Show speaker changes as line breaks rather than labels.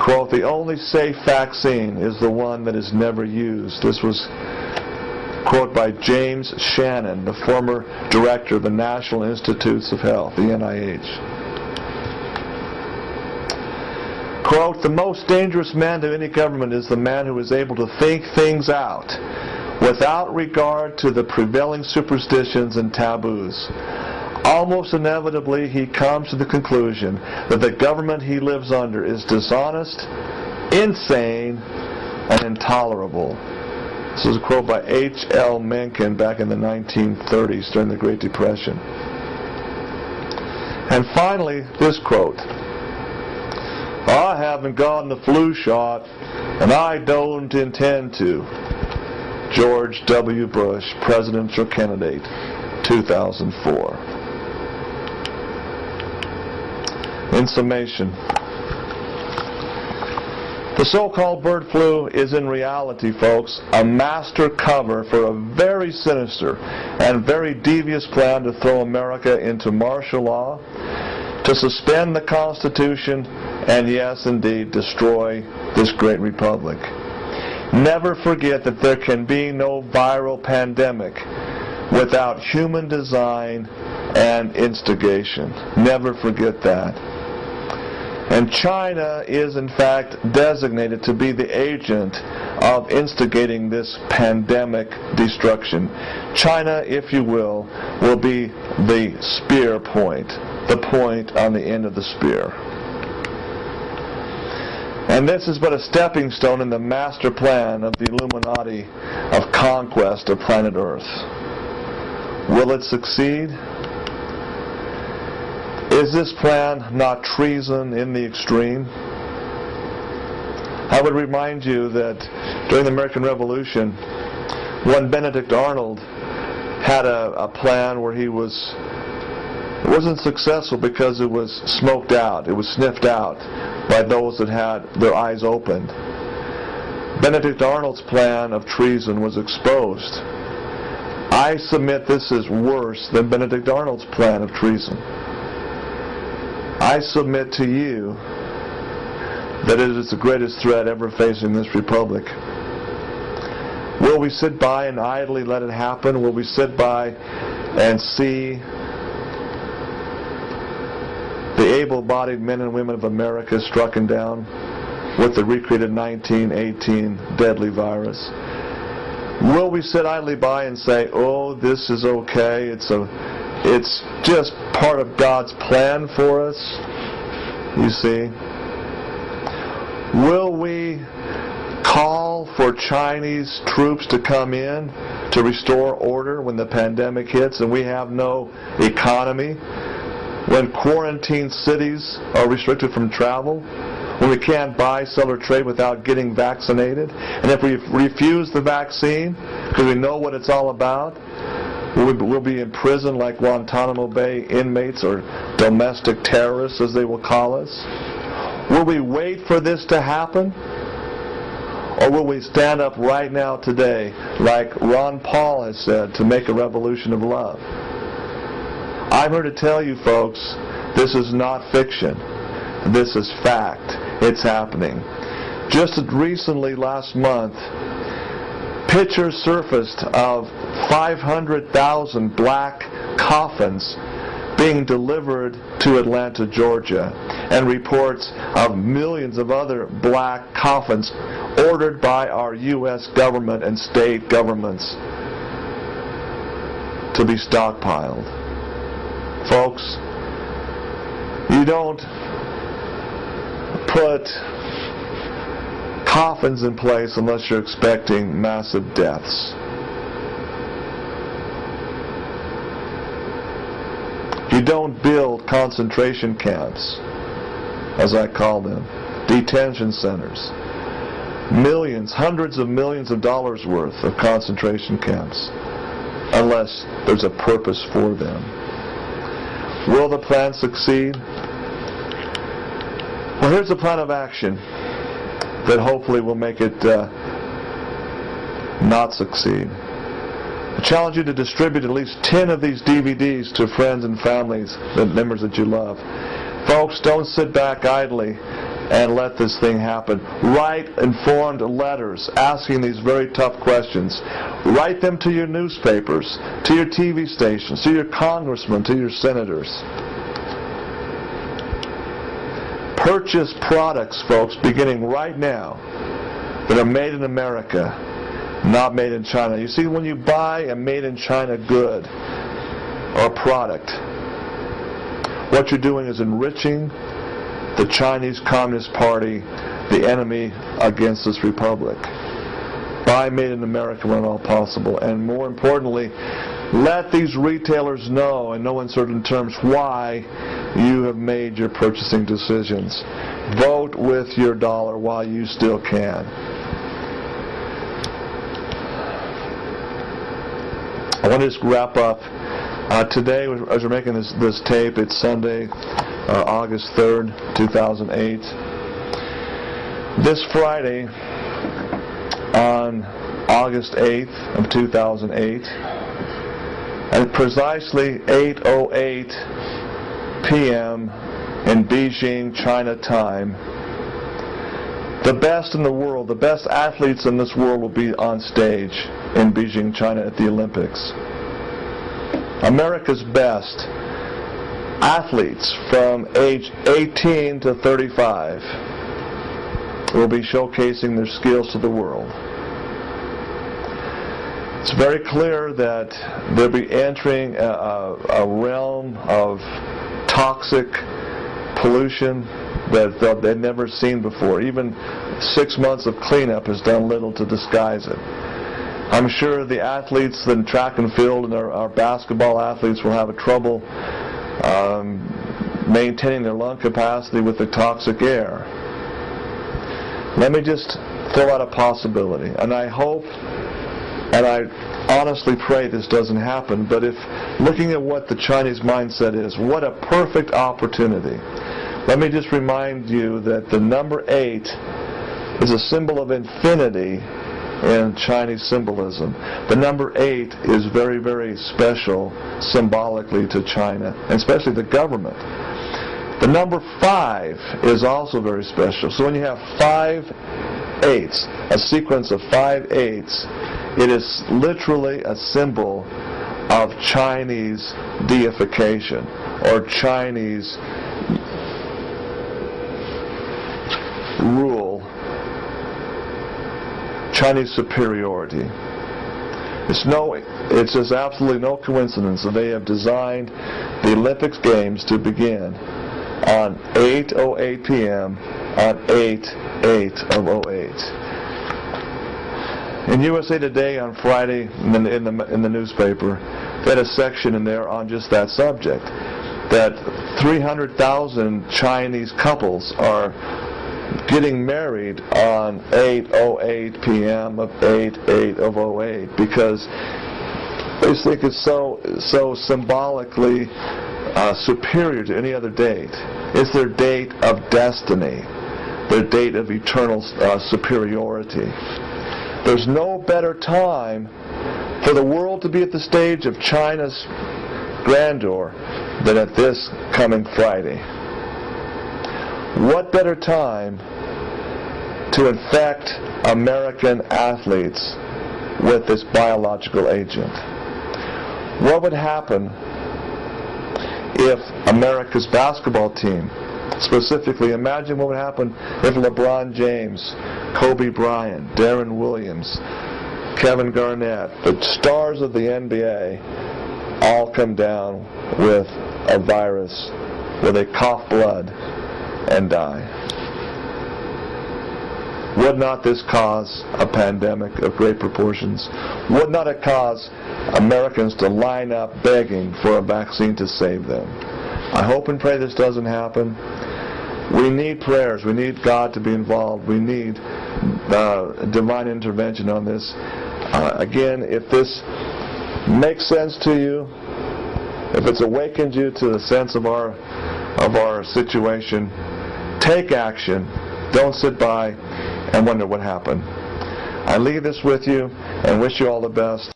Quote, "The only safe vaccine is the one that is never used." This was quote by James Shannon, the former director of the National Institutes of Health, the NIH. Quote, "The most dangerous man to any government is the man who is able to think things out without regard to the prevailing superstitions and taboos. Almost inevitably, he comes to the conclusion that the government he lives under is dishonest, insane, and intolerable." This is a quote by H.L. Mencken back in the 1930s during the Great Depression. And finally, this quote, "I haven't gotten the flu shot, and I don't intend to." George W. Bush, presidential candidate, 2004. In summation, the so-called bird flu is in reality, folks, a master cover for a very sinister and very devious plan to throw America into martial law, to suspend the Constitution, and yes, indeed, destroy this great republic. Never forget that there can be no viral pandemic without human design and instigation. Never forget that. And China is, in fact, designated to be the agent of instigating this pandemic destruction. China, if you will be the spear point, the point on the end of the spear. And this is but a stepping stone in the master plan of the Illuminati of conquest of planet Earth. Will it succeed? Is this plan not treason in the extreme? I would remind you that during the American Revolution, one Benedict Arnold had a plan where it wasn't successful because it was smoked out, it was sniffed out by those that had their eyes opened. Benedict Arnold's plan of treason was exposed. I submit this is worse than Benedict Arnold's plan of treason. I submit to you that it is the greatest threat ever facing this republic. Will we sit by and idly let it happen? Will we sit by and see the able-bodied men and women of America stricken down with the recreated 1918 deadly virus? Will we sit idly by and say, "Oh, this is okay, it's just part of God's plan for us"? You see? Will we call for Chinese troops to come in to restore order when the pandemic hits and we have no economy? When quarantine cities are restricted from travel? When we can't buy, sell, or trade without getting vaccinated? And if we refuse the vaccine because we know what it's all about, we'll be in prison like Guantanamo Bay inmates or domestic terrorists, as they will call us? Will we wait for this to happen? Or will we stand up right now today, like Ron Paul has said, to make a revolution of love? I'm here to tell you, folks, this is not fiction. This is fact. It's happening. Just recently, last month, pictures surfaced of 500,000 black coffins being delivered to Atlanta, Georgia, and reports of millions of other black coffins ordered by our U.S. government and state governments to be stockpiled. Folks, you don't put coffins in place unless you're expecting massive deaths. You don't build concentration camps, as I call them, detention centers. Millions, hundreds of millions of dollars worth of concentration camps, unless there's a purpose for them. Will the plan succeed? Well, here's a plan of action that hopefully will make it not succeed. I challenge you to distribute at least 10 of these DVDs to friends and families, the members that you love. Folks, don't sit back idly and let this thing happen. Write informed letters asking these very tough questions. Write them to your newspapers, to your TV stations, to your congressmen, to your senators. Purchase products, folks, beginning right now, that are made in America, not made in China. You see, when you buy a made in China good or product, what you're doing is enriching the Chinese Communist Party, the enemy against this republic. Buy made in America when at all possible. And more importantly, let these retailers know, in no uncertain terms, why you have made your purchasing decisions. Vote with your dollar while you still can. I want to just wrap up. Today, as we're making this tape, it's Sunday, August 3rd, 2008. This Friday, on August 8th of 2008, at precisely 8:08 p.m. in Beijing, China time, the best in the world, the best athletes in this world will be on stage in Beijing, China at the Olympics. America's best athletes from age 18 to 35 will be showcasing their skills to the world. It's very clear that they'll be entering a realm of toxic pollution that they've never seen before. Even 6 months of cleanup has done little to disguise it. I'm sure the athletes in track and field and our basketball athletes will have trouble maintaining their lung capacity with the toxic air. Let me just throw out a possibility, and I hope and I honestly pray this doesn't happen, but if looking at what the Chinese mindset is, what a perfect opportunity. Let me just remind you that the number 8 is a symbol of infinity in Chinese symbolism. The number 8 is very, very special symbolically to China, and especially the government. The number 5 is also very special. So when you have 5 8s, a sequence of 5 8s, it is literally a symbol of Chinese deification or Chinese rule, Chinese superiority. It's just absolutely no coincidence that they have designed the Olympics Games to begin on 8:08 p.m. on 8/8/08. In USA Today on Friday, in the newspaper, they had a section in there on just that subject, that 300,000 Chinese couples are getting married on 8:08 p.m. of 8/8/08 because they think it's so symbolically superior to any other date. It's their date of destiny, their date of eternal superiority. There's no better time for the world to be at the stage of China's grandeur than at this coming Friday. What better time to infect American athletes with this biological agent? What would happen if America's basketball team, specifically, imagine what would happen if LeBron James, Kobe Bryant, Darren Williams, Kevin Garnett, the stars of the NBA, all come down with a virus where they cough blood and die. Would not this cause a pandemic of great proportions? Would not it cause Americans to line up begging for a vaccine to save them? I hope and pray this doesn't happen. We need prayers. We need God to be involved. We need divine intervention on this. Again, if this makes sense to you, if it's awakened you to the sense of our situation, take action. Don't sit by and wonder what happened. I leave this with you and wish you all the best.